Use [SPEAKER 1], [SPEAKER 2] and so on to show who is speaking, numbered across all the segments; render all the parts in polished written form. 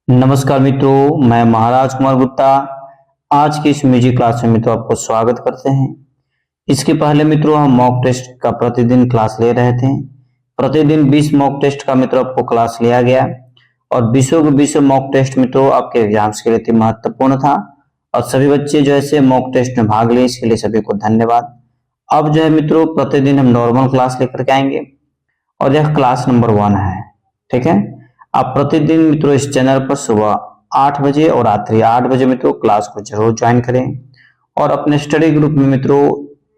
[SPEAKER 1] नमस्कार मित्रों, मैं महाराज कुमार गुप्ता आज की इस म्यूजिक क्लास में मित्रों आपको स्वागत करते हैं। इसके पहले मित्रों हम मॉक टेस्ट का प्रतिदिन क्लास ले रहे थे। प्रतिदिन 20 मॉक टेस्ट का मित्रों आपको क्लास लिया गया और 20 के 20 मॉक टेस्ट मित्रों आपके एग्जाम्स के लिए महत्वपूर्ण था और सभी बच्चे जो है मॉक टेस्ट में भाग लिए, इसके लिए सभी को धन्यवाद। अब जो है मित्रों प्रतिदिन हम नॉर्मल क्लास लेकर के आएंगे और यह क्लास नंबर 1 है। ठीक है, आप प्रतिदिन मित्रों इस चैनल पर सुबह 8 बजे और रात्रि 8 बजे मित्रों क्लास को जरूर ज्वाइन करें और अपने स्टडी ग्रुप में मित्रों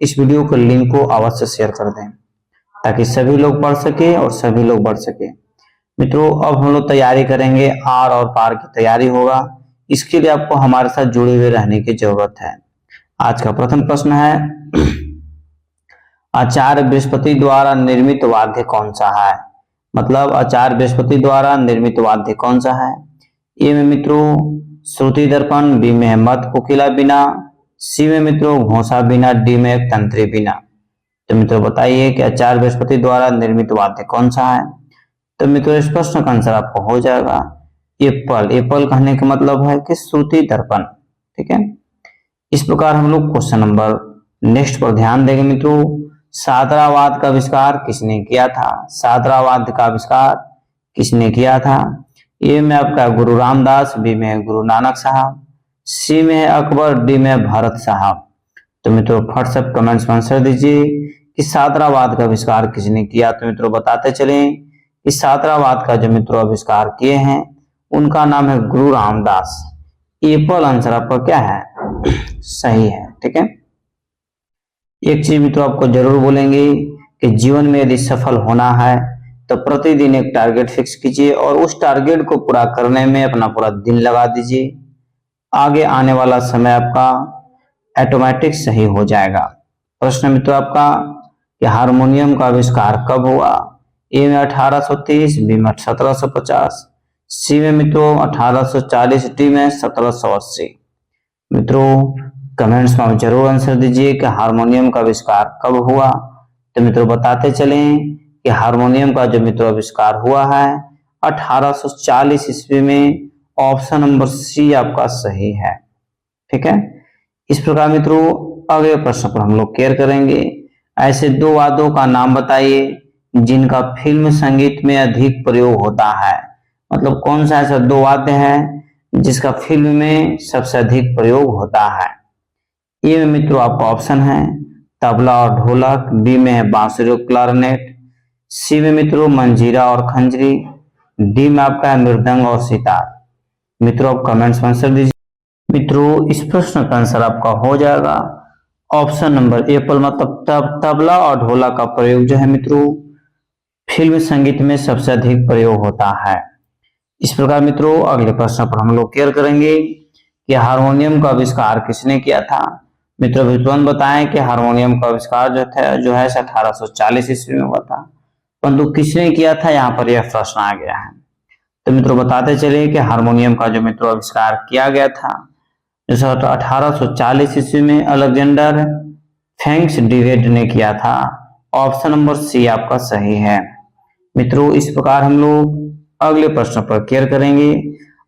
[SPEAKER 1] इस वीडियो के लिंक को अवश्य शेयर कर दें ताकि सभी लोग पढ़ सके और सभी लोग बढ़ सके। मित्रों अब हम लोग तैयारी करेंगे, आर और पार की तैयारी होगा। इसके लिए आपको हमारे साथ जुड़े हुए रहने की जरूरत है। आज का प्रथम प्रश्न है, आचार्य बृहस्पति द्वारा निर्मित वाद्य कौन सा है? मतलब आचार्य बृहस्पति द्वारा निर्मित वाद्य कौन सा है? ए में मित्रों श्रुति दर्पण, बी में मत कोकिला बीना, सी में मित्रों घोंसा बीना, डी में तंत्री बीना। तो मित्रों बताइए कि आचार्य बृहस्पति द्वारा निर्मित वाद्य कौन सा है? तो मित्रों इस प्रश्न का आंसर आपको हो जाएगा एप्पल। एप्पल कहने का मतलब है कि श्रुति दर्पण। ठीक है, इस प्रकार हम लोग क्वेश्चन नंबर नेक्स्ट पर ध्यान देंगे। मित्रों सादरावाद का आविष्कार किसने किया था? सादरावाद का आविष्कार किसने किया था? ए में आपका गुरु रामदास, बी में गुरु नानक साहब, सी में अकबर, डी में भरत साहब। तो मित्रों व्हाट्सएप कमेंट्स में आंसर दीजिए कि सादरावाद का आविष्कार किसने किया। तो मित्रों बताते चलें कि सादरावाद का जो मित्रों आविष्कार किए हैं उनका नाम है गुरु रामदास। एप्पल आंसर आपका क्या है? सही है। ठीक है, एक चीज मित्रों आपको जरूर बोलेंगे कि जीवन में यदि सफल होना है तो प्रतिदिन एक टारगेट फिक्स कीजिए और उस टारगेट को पूरा करने में अपना पूरा दिन लगा दीजिए। आगे आने वाला समय आपका ऑटोमेटिक सही हो जाएगा। प्रश्न मित्रों आपका कि हारमोनियम का आविष्कार कब हुआ? ए में 1830, बी में 1750, सी में मित्रों 1840, डी में 1780। मित्रों कमेंट्स में जरूर आंसर दीजिए कि हारमोनियम का आविष्कार कब हुआ। तो मित्रों बताते चलें कि हारमोनियम का जो मित्रों आविष्कार हुआ है 1840 ईस्वी में। ऑप्शन नंबर सी आपका सही है। ठीक है, इस प्रकार मित्रों अगले प्रश्न पर हम लोग केयर करेंगे। ऐसे दो वाद्यों का नाम बताइए जिनका फिल्म संगीत में अधिक प्रयोग होता है। मतलब कौन सा ऐसा दो वाद्य है जिसका फिल्म में सबसे अधिक प्रयोग होता है? ए में मित्रों आपका ऑप्शन है तबला और ढोलक, बी में है बांसुरी और क्लारनेट, सी में मित्रों मंजीरा और खंजरी, डी में आपका है मृदंग और सितार। मित्रों आप कमेंट्स में आंसर दीजिए। मित्रों इस प्रश्न का आंसर आपका हो जाएगा ऑप्शन नंबर एप्पल। मतलब तबला और ढोलक का प्रयोग जो है मित्रों फिल्म संगीत में सबसे अधिक प्रयोग होता है। इस प्रकार मित्रों अगले प्रश्न पर हम लोग केयर करेंगे कि हारमोनियम का आविष्कार किसने किया था। मित्रों विद्वान बताएं कि हारमोनियम का आविष्कार जो है 1840 ईस्वी में हुआ था, परंतु किसने किया था यहाँ पर यह प्रश्न आ गया है। तो मित्रों बताते चले कि हारमोनियम का जो मित्रों आविष्कार किया गया था जैसे 1840 ईस्वी में अलेक्जेंडर फेंक्स डिवेड ने किया था। ऑप्शन नंबर सी आपका सही है। मित्रों इस प्रकार हम लोग अगले प्रश्न पर केयर करेंगे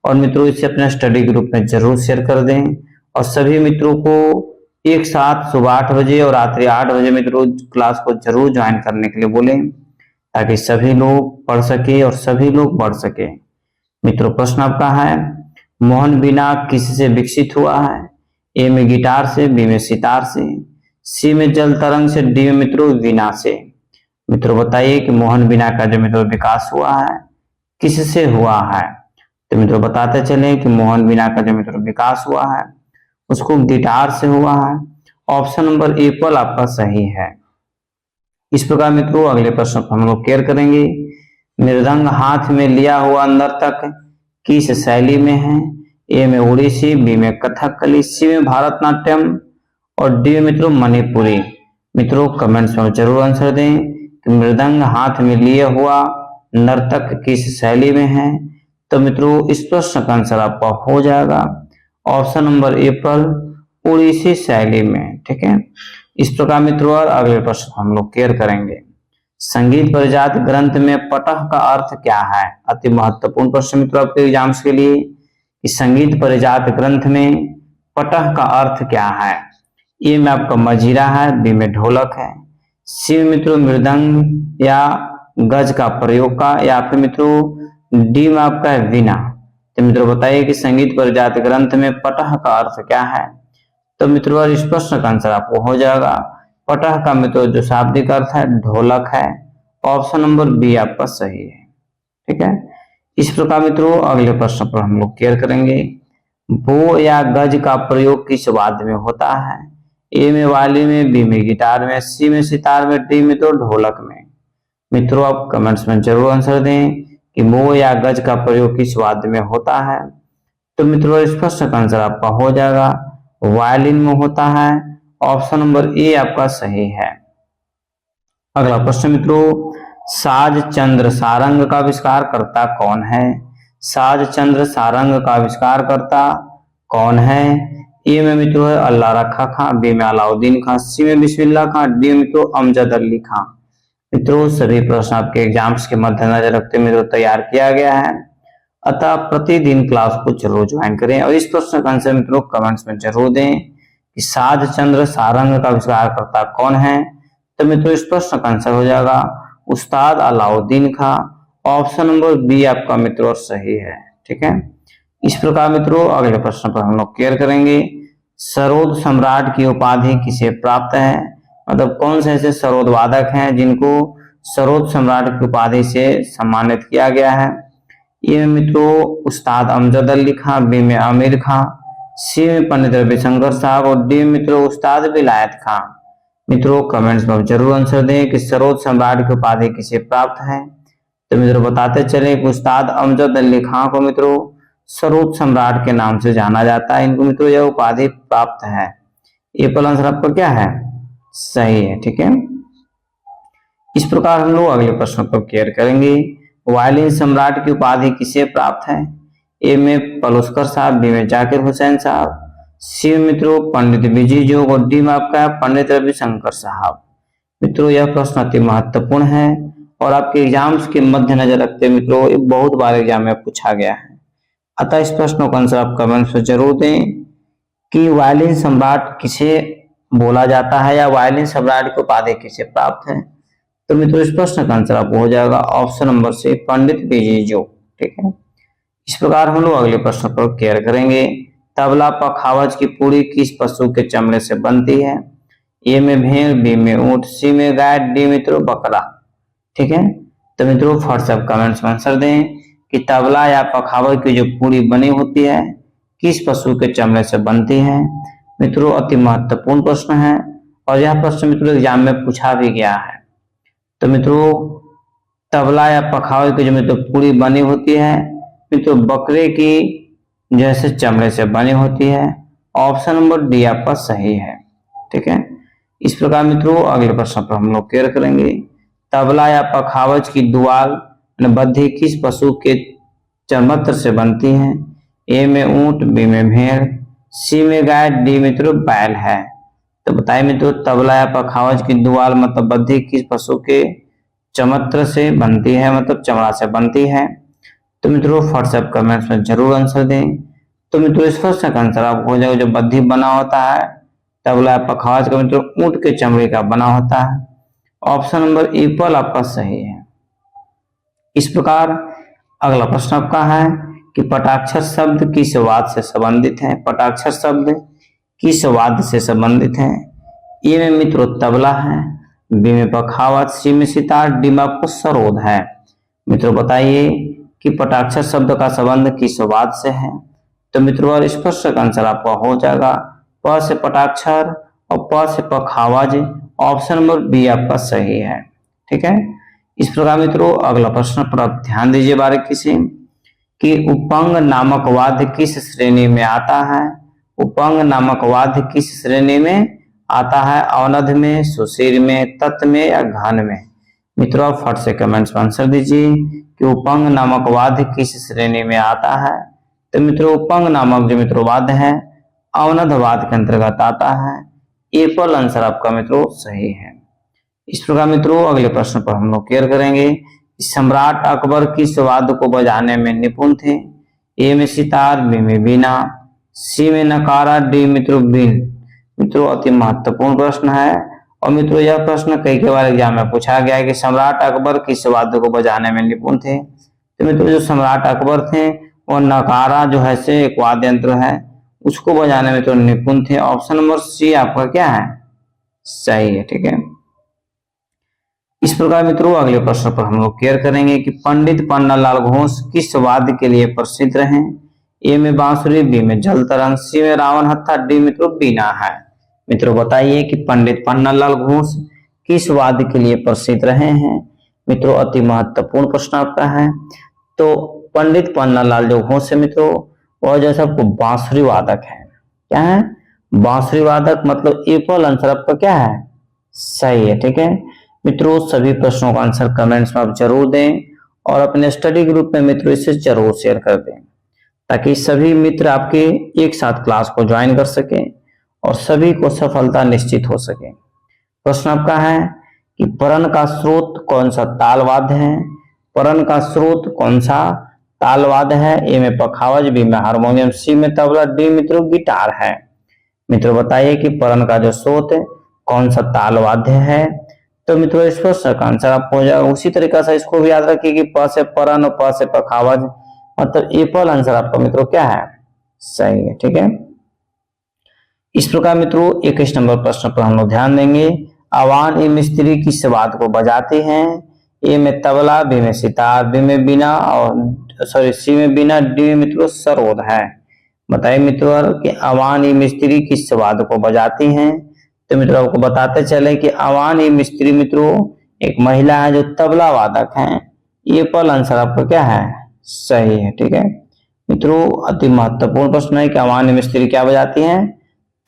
[SPEAKER 1] और मित्रों इसे अपने स्टडी ग्रुप में जरूर शेयर कर दें और सभी मित्रों को एक साथ सुबह 8 बजे और रात्रि 8 बजे मित्रों क्लास को जरूर ज्वाइन करने के लिए बोलें ताकि सभी लोग पढ़ सके और सभी लोग बढ़ सके। मित्रों प्रश्न आपका है मोहन बीना किससे विकसित हुआ है? ए में गिटार से, बी में सितार से, सी में जल तरंग से, डी में मित्रों वीणा से। मित्रों बताइए कि मोहन बीना का जो मित्रों विकास हुआ है किससे हुआ है? तो मित्रों बताते चले कि मोहन बीना का जो मित्रों विकास हुआ है उसको गिटार से हुआ है। ऑप्शन नंबर एप्पल आपका सही है। इस प्रकार मित्रों अगले प्रश्न पर हम लोग केयर करेंगे। मृदंग हाथ में लिया हुआ नर्तक किस शैली में है? ए में ओडिसी, बी में कथकली, सी में भारतनाट्यम और डी में मित्रों मणिपुरी। मित्रों कमेंट्स में जरूर आंसर दें कि मृदंग हाथ में लिया हुआ नर्तक किस शैली में है। तो मित्रों इस प्रश्न का आंसर आपका हो जाएगा ऑप्शन नंबर एप्पल, ओडिसी शैली में। ठीक है, इस प्रकार मित्रों अगले प्रश्न हम लोग केयर करेंगे। संगीत परिजात ग्रंथ में पटह का अर्थ क्या है? अति महत्वपूर्ण प्रश्न मित्रों आपके एग्जाम्स के लिए कि संगीत परिजात ग्रंथ में पटह का अर्थ क्या है? ए में आपका मजीरा है, बी में ढोलक है, सी में मित्रों मृदंग या गज का प्रयोग का, या फिर मित्रों डी में आपका है वीणा। तो मित्रों बताइए कि संगीत परिजात ग्रंथ में पटह का अर्थ क्या है? तो मित्रों इस प्रश्न का आंसर आपको हो जाएगा पटह का मित्रों जो शाब्दिक अर्थ है ढोलक है। ऑप्शन नंबर बी आपका सही है। ठीक है, इस प्रकार मित्रों अगले प्रश्न पर हम लोग केयर करेंगे। बो या गज का प्रयोग किस वाद्य में होता है? ए में वायलिन में, बी में गिटार में, सी में सितार में, डी में तो ढोलक में। मित्रों आप कमेंट्स में जरूर आंसर दें कि बो या गज का प्रयोग किस वाद्य में होता है। तो मित्रों इस प्रश्न का आंसर आपका हो जाएगा वायलिन में होता है। ऑप्शन नंबर ए आपका सही है। अगला प्रश्न मित्रों, साज चंद्र सारंग का आविष्कार करता कौन है? साज चंद्र सारंग का आविष्कार करता कौन है? ए में मित्रों है अल्लाह रखा खां, बी में अलाउद्दीन खां, सी में बिस्मिल्लाह खां, डी में मित्रों अमजद अली खां। मित्रों सभी प्रश्न आपके एग्जाम्स के मद्देनजर रखते मित्रों तैयार किया गया है, अतः प्रतिदिन क्लास को जरूर ज्वाइन करें और इस प्रश्न का आंसर मित्रों कमेंट्स में जरूर दें कि साज चंद्र सारंग का आविष्कार करता कौन है। तो मित्रों इस प्रश्न का आंसर हो जाएगा उस्ताद अलाउद्दीन खां। ऑप्शन नंबर बी आपका मित्रों सही है। ठीक है, इस प्रकार मित्रों अगले प्रश्न पर हम लोग केयर करेंगे। सरोद सम्राट की उपाधि किसे प्राप्त है? मतलब कौन से ऐसे सरोद वादक हैं जिनको सरोद सम्राट की उपाधि से सम्मानित किया गया है? ये मित्रों उस्ताद अमजद अली खां, बी में आमिर खां, सी में पंडित रविशंकर साहब और डी मित्रों उस्ताद विलायत खां। मित्रों कमेंट्स में जरूर आंसर दें कि सरोद सम्राट की उपाधि किसे प्राप्त है। तो मित्रों बताते चले कि उस्ताद अमजद अली खां को मित्रों सरोद सम्राट के नाम से जाना जाता है। इनको मित्रों यह उपाधि प्राप्त है। ए पर आंसर आपका क्या है? सही है। ठीक है, इस प्रकार हम लोग अगले प्रश्न पर केयर करेंगे। वायलिन सम्राट की उपाधि किसे प्राप्त है? ए में पलुस्कर साहब, बी में जाकिर हुसैन साहब, सी में मित्रों पंडित बिजी जोग और डी में आपका पंडित रविशंकर साहब। मित्रों यह प्रश्न अति महत्वपूर्ण है और आपके एग्जाम्स के मद्देनजर रखते मित्रों बहुत बार एग्जाम में पूछा गया है, अतः इस प्रश्न का आंसर आप कमेंट्स में जरूर दें कि वायलिन सम्राट किसे बोला जाता है या वायलिन सम्राट की उपाधि किसे प्राप्त है। तो मित्रों इस प्रश्न का आंसर आपको हो जाएगा ऑप्शन नंबर से पंडित बिजी जोग। ठीक है, इस प्रकार हम लोग अगले प्रश्न पर केयर करेंगे। तबला पखावज की पूरी किस पशु के चमड़े से बनती है? ए में भेड़, बी में ऊंट, सी में गाय, डी मित्रों बकरा। ठीक है, तो मित्रों व्हाट्सएप कमेंट्स में आंसर दें कि तबला या पखावज की जो पूरी बनी होती है किस पशु के चमड़े से बनती है। मित्रों अति महत्वपूर्ण प्रश्न है और यह प्रश्न मित्रों एग्जाम में पूछा भी गया है। तो मित्रों तबला या पखावज की जो मित्रों पूरी बनी होती है मित्रों बकरे की जैसे चमड़े से बनी होती है। ऑप्शन नंबर डी आपका सही है। ठीक है, इस प्रकार मित्रों अगले प्रश्न पर हम लोग केयर करेंगे। तबला या पखावज की दुआल बद्धी किस पशु के चर्मत्र से बनती है? ए में ऊंट, बी में भेड़, सी में गाय, डी मित्रों बैल है। तो बताइए मित्रों तबला या पखावज की दुआल मतलब बद्धी किस पशु के चमत्र से बनती है, मतलब चमड़ा से बनती है। तो मित्रों व्हाट्सएप कमेंट्स में जरूर आंसर दें। तो मित्रों इस प्रश्न का आंसर आपको हो जाएगा जो बद्धी बना होता है तबला पखावज का मित्रों ऊंट के चमड़े का बना होता है। ऑप्शन नंबर ए पर आपका सही है। इस प्रकार अगला प्रश्न आपका है कि पटाक्षर शब्द किस वाद्य से संबंधित है? पटाक्षर शब्द किस वाद्य से संबंधित है? ए में मित्रों तबला है, बी में पखावज, सी में सितार, डी में आपको सरोद है। मित्रों बताइए कि पटाक्षर शब्द का संबंध किस वाद्य से है। तो मित्रों इस प्रश्न का आंसर आपका हो जाएगा प से पटाक्षर और प से पखावज। ऑप्शन नंबर बी आपका सही है। ठीक है, इस प्रकार मित्रों अगला प्रश्न पर आप ध्यान दीजिए बारीकी से कि उपंग नामक वाद्य किस श्रेणी में आता है? उपंग नामक वाद्य किस श्रेणी में आता है? अवनद में, सुशीर में, तत् में या घन में? मित्रों आप फट से कमेंट्स में आंसर दीजिए कि उपंग नामक वाद्य किस श्रेणी में आता है। तो मित्रों उपंग नामक जो मित्रों वाद्य है अवनद वाद्य के अंतर्गत आता है। ए पर आंसर आपका मित्रों सही है। इस प्रकार मित्रों अगले प्रश्न पर हम लोग क्लियर करेंगे। सम्राट अकबर किस वाद्य को बजाने में निपुण थे? ए में सितार, बी में बीना, सी में नकारा, डी मित्रों बीन। मित्रों अति महत्वपूर्ण प्रश्न है और मित्रों यह प्रश्न कई बार एग्जाम में पूछा गया है कि सम्राट अकबर किस वाद्य को बजाने में निपुण थे। तो मित्रों जो सम्राट अकबर थे वो नकारा जो है से एक वाद्य यंत्र है उसको बजाने में तो निपुण थे। ऑप्शन नंबर सी आपका क्या है? सही है। ठीक है, इस प्रकार मित्रों अगले प्रश्न पर हम लोग क्लियर करेंगे कि पंडित पन्नालाल घोष किस वाद्य के लिए प्रसिद्ध रहे? ए में बांसुरी, बी में जल तरंग, सी में रावण हत्था, डी मित्रों बीना है। मित्रों बताइए कि पंडित पन्नालाल घोष किस वाद्य के लिए प्रसिद्ध रहे हैं? मित्रों अति महत्वपूर्ण प्रश्न आपका है। तो पंडित पन्नालाल जो घोष है मित्रों वह जो है बांसुरी वादक है। क्या है? बांसुरी वादक। मतलब एप्पल आंसर आपका क्या है? सही है। ठीक है मित्रों, सभी प्रश्नों का आंसर कमेंट्स में आप जरूर दें और अपने स्टडी ग्रुप में मित्रों इसे जरूर शेयर कर दें ताकि सभी मित्र आपके एक साथ क्लास को ज्वाइन कर सकें और सभी को सफलता निश्चित हो सके। प्रश्न आपका है कि परन का स्रोत कौन सा ताल वाद्य है? परन का स्रोत कौन सा ताल वाद्य है? ए में पखावज, बी में हारमोनियम, सी में तबला, डी मित्रों गिटार है। मित्रों बताइए कि परन का जो स्रोत कौन सा ताल वाद्य है? तो मित्रों इस प्रश्न का आंसर आपको हो जाएगा। उसी तरीके से इसको भी याद रखिए कि प से परन और प से पखावज, मतलब एप्पल आंसर आपका मित्रों क्या है? सही है। ठीक है, इस प्रकार मित्रों 21 नंबर प्रश्न पर हम लोग ध्यान देंगे। अवान ई मिस्त्री किस वाद्य को बजाते हैं? ए में तबला, बी में सितार, बी में बीना और सी में बीना, डी में मित्रों सरोद है। बताइए मित्रों कि अवान ई मिस्त्री किस वाद्य को बजाती हैं? तो मित्रों आपको बताते चले कि अवान ई मिस्त्री मित्रों एक महिला है जो तबला वादक है। ये पल आंसर आपका क्या है? सही है। ठीक है मित्रों, अति महत्वपूर्ण प्रश्न है कि अवान ई मिस्त्री क्या बजाती हैं?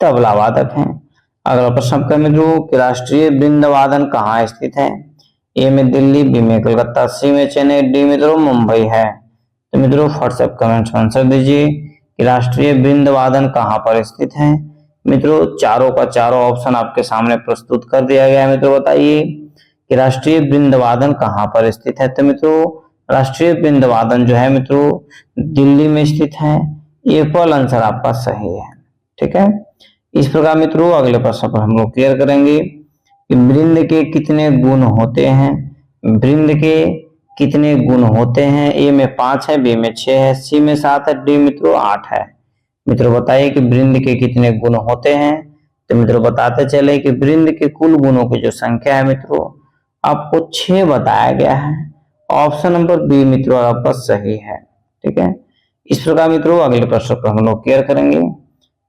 [SPEAKER 1] तबला वादक हैं। अगला प्रश्न आपका मित्रों कि राष्ट्रीय वृंद वादन कहाँ स्थित है? ए में दिल्ली, बी में कलकत्ता, सी में चेन्नई, डी मित्रों मुंबई है। तो मित्रों व्हाट्सएप कमेंट्स में आंसर दीजिए कि राष्ट्रीय वृंद वादन कहाँ पर स्थित है। मित्रों चारों का चारों ऑप्शन आपके सामने प्रस्तुत कर दिया गया है। मित्रों बताइए कि राष्ट्रीय वृंद वादन कहाँ पर स्थित है। तो मित्रों राष्ट्रीय वृंद वादन जो है मित्रों दिल्ली में स्थित है। ये पल आंसर आपका सही है। ठीक है, इस प्रकार मित्रों अगले प्रश्न पर हम लोग क्लियर करेंगे कि वृंद के कितने गुण होते हैं? वृंद के कितने गुण होते हैं? ए में 5 है, बी में 6 है, सी में 7 है, डी मित्रों 8 है। मित्रों बताइए कि वृंद के कितने गुण होते हैं। तो मित्रों बताते चले कि वृंद के कुल गुणों की जो संख्या है मित्रों आपको 6 बताया गया है। ऑप्शन नंबर बी मित्रों आपका सही है। ठीक है, इस प्रकार मित्रों अगले प्रश्न पर हम लोग क्लियर करेंगे।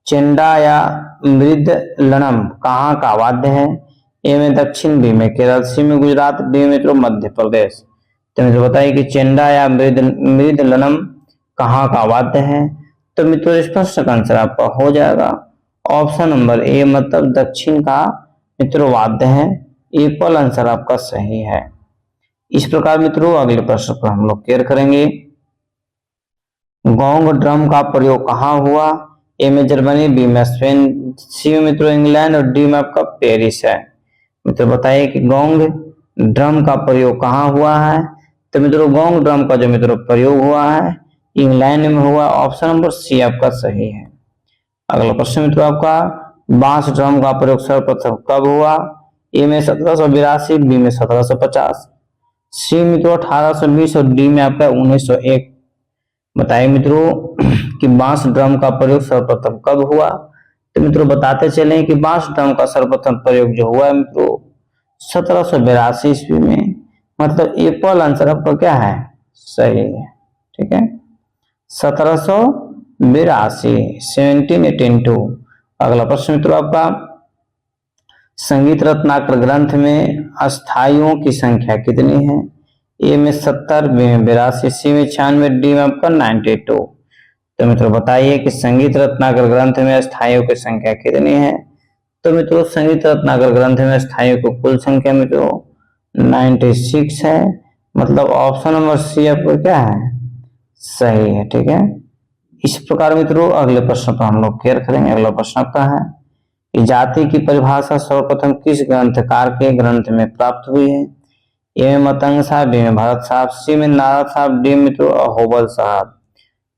[SPEAKER 1] चेंडा या मृदलनम कहाँ का वाद्य है? ए में दक्षिण, बी में केरल, सी में गुजरात, डी मित्रों मध्य प्रदेश। तो मित्रों बताइए कि चेंडा या मृदलनम कहाँ का वाद्य है। तो मित्रों इस प्रश्न का आंसर आपका हो जाएगा ऑप्शन नंबर ए, मतलब दक्षिण का मित्रों वाद्य है। ये पल आंसर आपका सही है। इस प्रकार मित्रों अगले प्रश्न पर हम लोग क्लियर करेंगे। गोंग ड्रम का प्रयोग कहाँ हुआ? ए में जर्मनी, बी में स्पेन, सी में मित्रों इंग्लैंड और डी में आपका पेरिस है। मित्रों बताइए कि गोंग ड्रम का प्रयोग कहाँ हुआ है। तो मित्रों गोंग ड्रम का जो मित्रों प्रयोग हुआ है इंग्लैंड में हुआ। ऑप्शन नंबर सी आपका सही है। अगला प्रश्न मित्रों आपका बांस ड्रम का प्रयोग सर्वप्रथम कब हुआ? ए में 1782, बी में 1750, सी मित्रों 1820 और डी में आपका 1901। बताइए मित्रों कि बांस ड्रम का प्रयोग सर्वप्रथम कब हुआ। तो मित्रों बताते चले कि बांस ड्रम का सर्वप्रथम प्रयोग जो हुआ है मित्रों 1782 ईस्वी में। मतलब ये पल आंसर आपका क्या है? सही है। ठीक है, 1782 1782। अगला प्रश्न मित्रों आपका संगीत रत्नाकर ग्रंथ में अस्थाइयों की संख्या कितनी है? ए में 70, बी में 82, सी में 96, डी में आपका 92। तो मित्रों बताइए कि संगीत रत्नाकर ग्रंथ में अस्थाइयों की संख्या कितनी है। तो मित्रों संगीत रत्नाकर ग्रंथ में अस्थाइयों की कुल संख्या मित्रों 96 है। मतलब ऑप्शन नंबर सी आपको क्या है? सही है। ठीक है, इस प्रकार मित्रों अगले प्रश्न पर हम लोग क्लियर करेंगे। अगला प्रश्न आपका है कि जाति की परिभाषा सर्वप्रथम किस ग्रंथकार के ग्रंथ में प्राप्त हुई है? ए में मतंग साहब, बी में भरत साहब, सी में नारद साहब, डी मित्रों अहोबल साहब।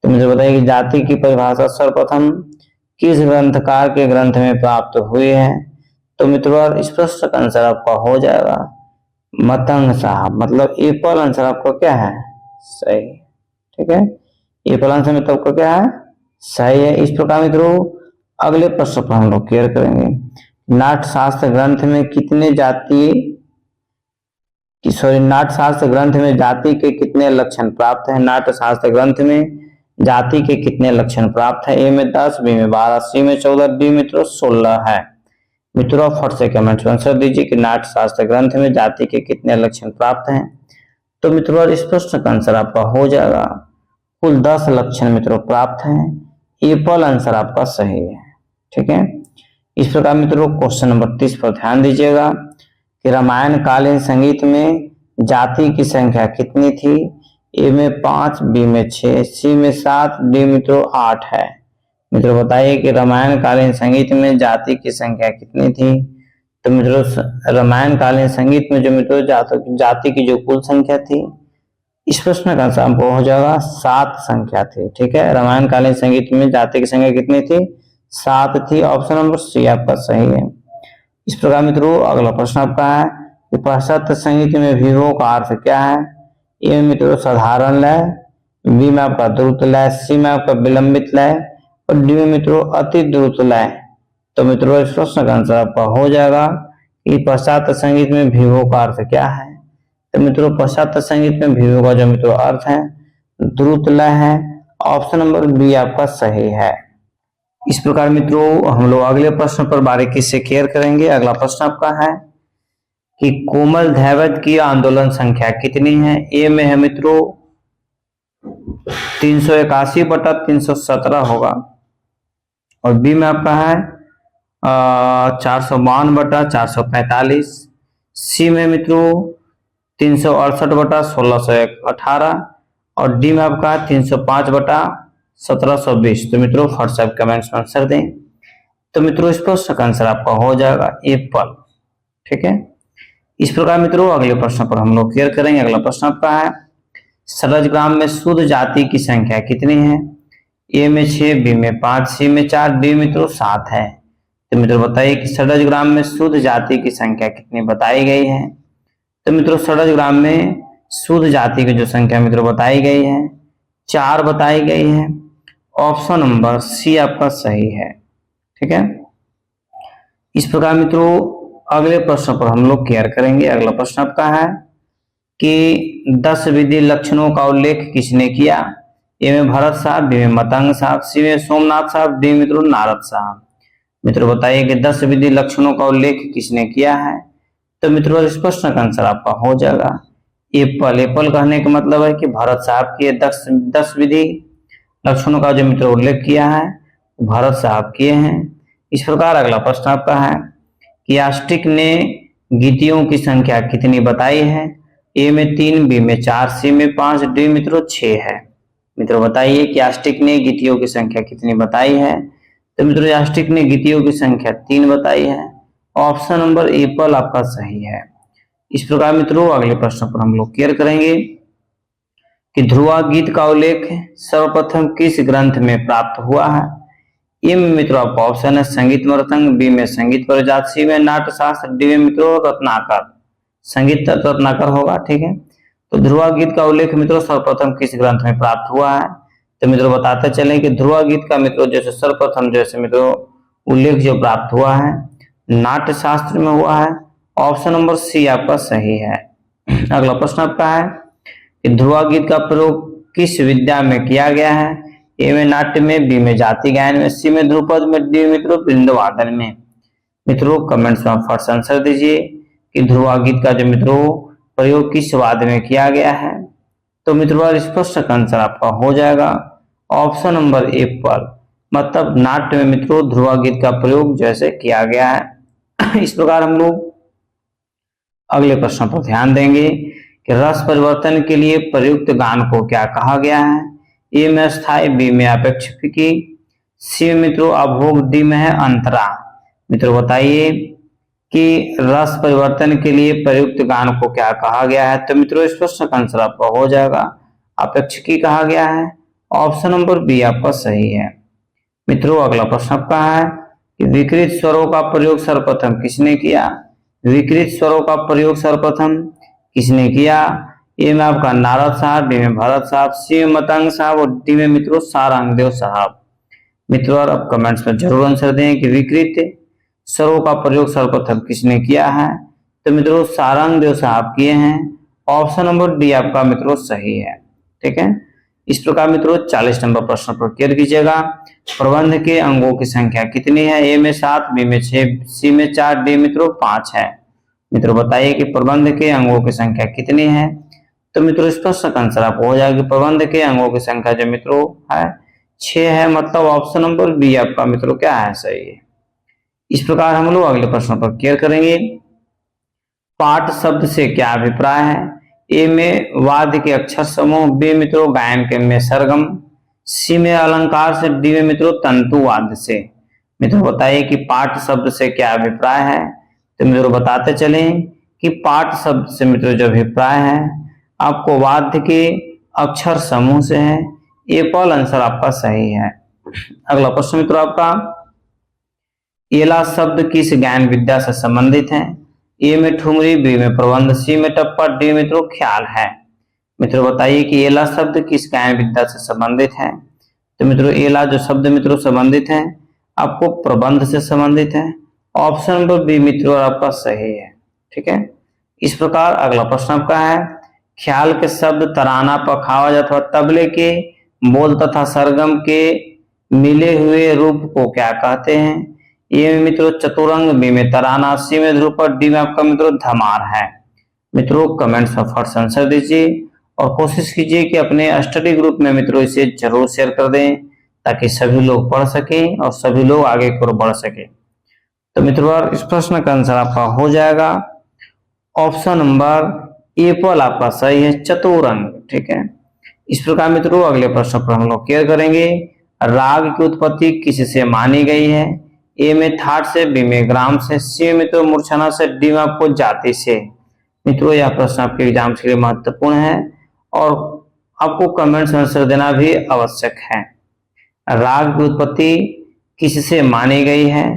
[SPEAKER 1] तो मुझे बताइए कि जाति की परिभाषा सर्वप्रथम किस ग्रंथकार के ग्रंथ में प्राप्त हुई है? तो मित्रों इस प्रश्न का आंसर आपका हो जाएगा मतंग साहब, मतलब एप्पल आंसर आपका क्या है? सही। ठीक है, एप्पल आंसर में तो आपका क्या है? सही है। इस प्रकार मित्रों अगले प्रश्न पर हम लोग क्लियर करेंगे। नाट्यशास्त्र ग्रंथ में कितने जातीय नाट्यशास्त्र ग्रंथ में जाति के कितने लक्षण प्राप्त है? नाट्यशास्त्र ग्रंथ में जाति के कितने लक्षण प्राप्त है? ए में 10, बी में 12, सी में 14, डी मित्रों 16 है। मित्रों फट से कमेंट में आंसर दीजिए कि नाट्यशास्त्र ग्रंथ में जाति के कितने लक्षण प्राप्त हैं। तो मित्रों इस प्रश्न का आंसर आपका हो जाएगा कुल 10 लक्षण मित्रों प्राप्त हैं। एप्पल आंसर आपका सही है। ठीक है, इस प्रकार मित्रों क्वेश्चन नंबर 30 पर ध्यान दीजिएगा कि रामायण कालीन संगीत में जाति की संख्या कितनी थी? ए में 5, बी में 6, सी में 7, डी मित्रों 8 है। मित्रों बताइए कि रामायण कालीन संगीत में जाति की संख्या कितनी थी? तो मित्रों रामायण कालीन संगीत में जो मित्रों जाति की जो कुल संख्या थी, इस प्रश्न का आंसर आपको हो जाएगा 7 संख्या थी। ठीक है, रामायण कालीन संगीत में जाति की संख्या कितनी थी? 7 थी। ऑप्शन नंबर सी आपका सही है। इस प्रकार मित्रों अगला प्रश्न आपका है कि पाश्चात्य संगीत में विभव का अर्थ क्या है? ए में मित्रों साधारण लय, बी में आपका द्रुत लय, सी में आपका विलंबित लय और डी में मित्रों अति द्रुत लय। तो मित्रों इस प्रश्न का आंसर आपका हो जाएगा कि पाश्चात्य संगीत में विभव का अर्थ क्या है? तो मित्रों पाश्चात्य संगीत में विभव का जो मित्रों अर्थ है द्रुत लय है। ऑप्शन नंबर बी आपका सही है। इस प्रकार मित्रों हम लोग अगले प्रश्न पर बारीकी से क्लियर करेंगे। अगला प्रश्न आपका है कि कोमल दैवत की आंदोलन संख्या कितनी है? ए में है मित्रों 381/317 होगा और बी में आपका है 452/445, सी में मित्रों 368/1618 और डी में आपका 305/1720। तो मित्रों व्हाट्सएप कमेंट्स में आंसर दें। तो मित्रों इस प्रश्न का आंसर आपका हो जाएगा एप्पल। ठीक है, इस प्रकार मित्रों अगले प्रश्न पर हम लोग क्लियर करेंगे। अगला प्रश्न आपका है सरजग्राम में शुद्ध जाति की संख्या कितनी है? ए में 6, बी में 5, सी में 4, डी मित्रों 7 है। तो मित्रों बताइए कि सरजग्राम में शुद्ध जाति की संख्या कितनी बताई गई है? तो मित्रों सरजग्राम में शुद्ध जाति की जो संख्या मित्रों बताई गई है 4 बताई गई है। ऑप्शन नंबर सी आपका सही है। ठीक है, इस प्रकार मित्रों अगले प्रश्न पर हम लोग क्लियर करेंगे। अगला प्रश्न आपका है कि 10 विधि लक्षणों का उल्लेख किसने किया? ए में भरत साहब, बी में मतंग साहब, सी में सोमनाथ साहब, डी मित्रों नारद साहब। मित्रों बताइए कि 10 विधि लक्षणों का उल्लेख किसने किया है? तो मित्रों इस प्रश्न का आंसर आपका हो जाएगा एप्पल। एप्पल कहने का मतलब है कि भरत साहब की 10 विधि लक्षणों का जो मित्रों उल्लेख किया है भरत साहब किए हैं। इस प्रकार अगला प्रश्न आपका है कि यास्टिक ने गीतियों की संख्या कितनी बताई है? ए में 3, बी में 4, सी में 5, डी मित्रों 6 है। मित्रों बताइए कि यास्टिक ने गीतियों की संख्या कितनी बताई है? तो मित्रों यास्टिक ने गीतियों की संख्या 3 बताई है। ऑप्शन नंबर एप्पल आपका सही है। इस प्रकार मित्रों अगले प्रश्न पर हम लोग क्लियर करेंगे कि ध्रुवा गीत का उल्लेख सर्वप्रथम किस ग्रंथ में प्राप्त हुआ है? ए में मित्रों आपका ऑप्शन है संगीत मृदंग, बी में संगीत परिजात, सी में नाट्यशास्त्र, डी में मित्रों रत्नाकर। संगीत रत्नाकर होगा। ठीक है, तो ध्रुवा गीत का उल्लेख मित्रों सर्वप्रथम किस ग्रंथ में प्राप्त हुआ है? तो मित्रों बताते चले कि ध्रुवा गीत का मित्रों जैसे सर्वप्रथम जैसे मित्रों उल्लेख जो प्राप्त हुआ है नाट्यशास्त्र में हुआ है। ऑप्शन नंबर सी आपका सही है। अगला प्रश्न आपका है कि ध्रुवा गीत का प्रयोग किस विद्या में किया गया है? ए में नाट्य में, बी में जाति गायन में, सी में ध्रुपद में, डी मित्रों वृंदवादन में। मित्रों कमेंट्स में फर्स्ट आंसर दीजिए कि ध्रुवा गीत का जो मित्रों प्रयोग किस वाद्य में किया गया है? तो मित्रों इस प्रश्न का आंसर आपका हो जाएगा ऑप्शन नंबर एप्पल, मतलब नाट्य में मित्रों ध्रुवा गीत का प्रयोग जैसे किया गया है। इस प्रकार हम लोग अगले प्रश्न पर ध्यान देंगे कि रस परिवर्तन के लिए प्रयुक्त गान को क्या कहा गया है? ए में स्थायी, बी में अपेक्षिकी, सी में मित्रों अभोग, डी में है अंतरा। मित्रों बताइए कि रस परिवर्तन के लिए प्रयुक्त गान को क्या कहा गया है? तो मित्रों इस प्रश्न का आंसर आपका हो जाएगा अपेक्षकी कहा गया है। ऑप्शन नंबर बी आपका सही है। मित्रों अगला प्रश्न आपका है कि विकृत स्वरों का प्रयोग सर्वप्रथम किसने किया? विकृत स्वरों का प्रयोग सर्वप्रथम किसने किया? ए में आपका नारद साहब, बी में भरत साहब, सी में मतंग साहब और डी में मित्रों सारंगदेव साहब। मित्रों और आप कमेंट्स में जरूर आंसर दें कि विकृत स्वरों का प्रयोग सर्वप्रथम किसने किया है? तो मित्रों सारंगदेव साहब किए हैं। ऑप्शन नंबर डी आपका मित्रों सही है। ठीक है, इस प्रकार मित्रों 40 नंबर प्रश्न पर क्लियर कीजिएगा। प्रबंध के अंगों की संख्या कितनी है? ए में 7, बी में 6, सी में 4, डी मित्रों 5 है। मित्रों बताइए कि प्रबंध के अंगों की संख्या कितनी है? तो मित्रों इस प्रश्न का आंसर आपको हो जाएगा प्रबंध के अंगों की संख्या जो मित्रों है 6 है। मतलब ऑप्शन नंबर बी आपका मित्रों क्या है? सही है। इस प्रकार हम लोग अगले प्रश्न पर क्लियर करेंगे। पाठ शब्द से क्या अभिप्राय है? ए में वाद्य के अक्षर समूह, बी मित्रों गायन के में सरगम, सी में अलंकार से, डी में मित्रों तंतु वाद्य से। मित्रों बताइए कि पाठ शब्द से क्या अभिप्राय है? तो मित्रों बताते चलें कि पाठ शब्द से मित्रों जो अभिप्राय है आपको वाद्य के अक्षर समूह से है। ए पॉल आंसर आपका सही है। अगला प्रश्न मित्रों आपका एला शब्द किस ज्ञान विद्या से संबंधित है? ए में ठुमरी, बी में प्रबंध, सी में टप्पा, डी मित्रों ख्याल है। मित्रों बताइए कि एला शब्द किस ज्ञान विद्या से संबंधित है? तो मित्रों एला जो शब्द मित्रों संबंधित है आपको प्रबंध से संबंधित है। ऑप्शन नंबर बी मित्रों आपका सही है। ठीक है, इस प्रकार अगला प्रश्न आपका है ख्याल के शब्द तराना, पखावज अथवा तबले के बोल तथा सरगम के मिले हुए रूप को क्या कहते हैं? ए में मित्रों चतुरंग, बी में तराना, सी में ध्रुपद, डी में आपका मित्रों धमार है। मित्रों कमेंट्स में फर्स्ट आंसर दीजिए और कोशिश कीजिए कि अपने स्टडी ग्रुप में मित्रों इसे जरूर शेयर कर दें ताकि सभी लोग पढ़ सकें और सभी लोग आगे की ओर बढ़ सके। तो मित्रों इस प्रश्न का आंसर आपका हो जाएगा ऑप्शन नंबर ए पॉल आपका सही है, चतुरंग। ठीक है, इस प्रकार मित्रों अगले प्रश्न पर हम लोग क्लियर करेंगे। राग की उत्पत्ति किससे मानी गई है? ए में थाट से, बी में ग्राम से, सी में तो मूर्छना से, डी में आपको जाति से। मित्रों यह प्रश्न आपके एग्जाम के लिए महत्वपूर्ण है और आपको कमेंट्स में आंसर देना भी आवश्यक है। राग की उत्पत्ति किससे मानी गई है?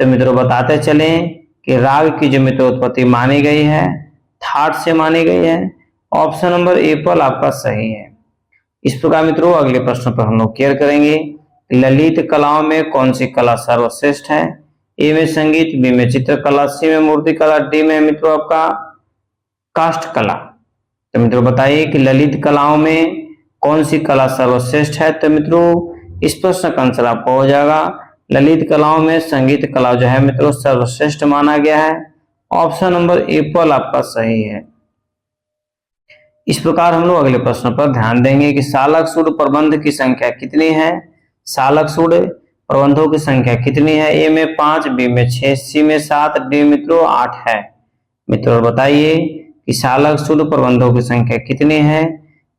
[SPEAKER 1] तो मित्रों बताते चलें कि राग की जो मित्रों उत्पत्ति मानी गई है थाट से मानी गई है। ऑप्शन नंबर ए पॉल आपका सही है। इस प्रकार मित्रों अगले प्रश्न पर हम लोग क्लियर करेंगे। ललित कलाओं में कौन सी कला सर्वश्रेष्ठ है? ए में संगीत, बी में चित्रकला, सी में मूर्ति कला, डी में मित्रों आपका काष्ठ कला। तो मित्रों बताइए कि ललित कलाओं में कौन सी कला सर्वश्रेष्ठ है? तो मित्रों इस प्रश्न का आंसर आपको हो जाएगा ललित कलाओं में संगीत कला जो है मित्रों सर्वश्रेष्ठ माना गया है। ऑप्शन नंबर ए पॉल आपका सही है। इस प्रकार हम लोग अगले प्रश्न पर ध्यान देंगे कि सालक सुर प्रबंध की संख्या कितनी है? सालक सुर प्रबंधों की संख्या कितनी है? ए में 5, बी में 6, सी में 7, डी मित्रों 8 है। मित्रों बताइए कि सालक सुर प्रबंधों की संख्या कितनी है?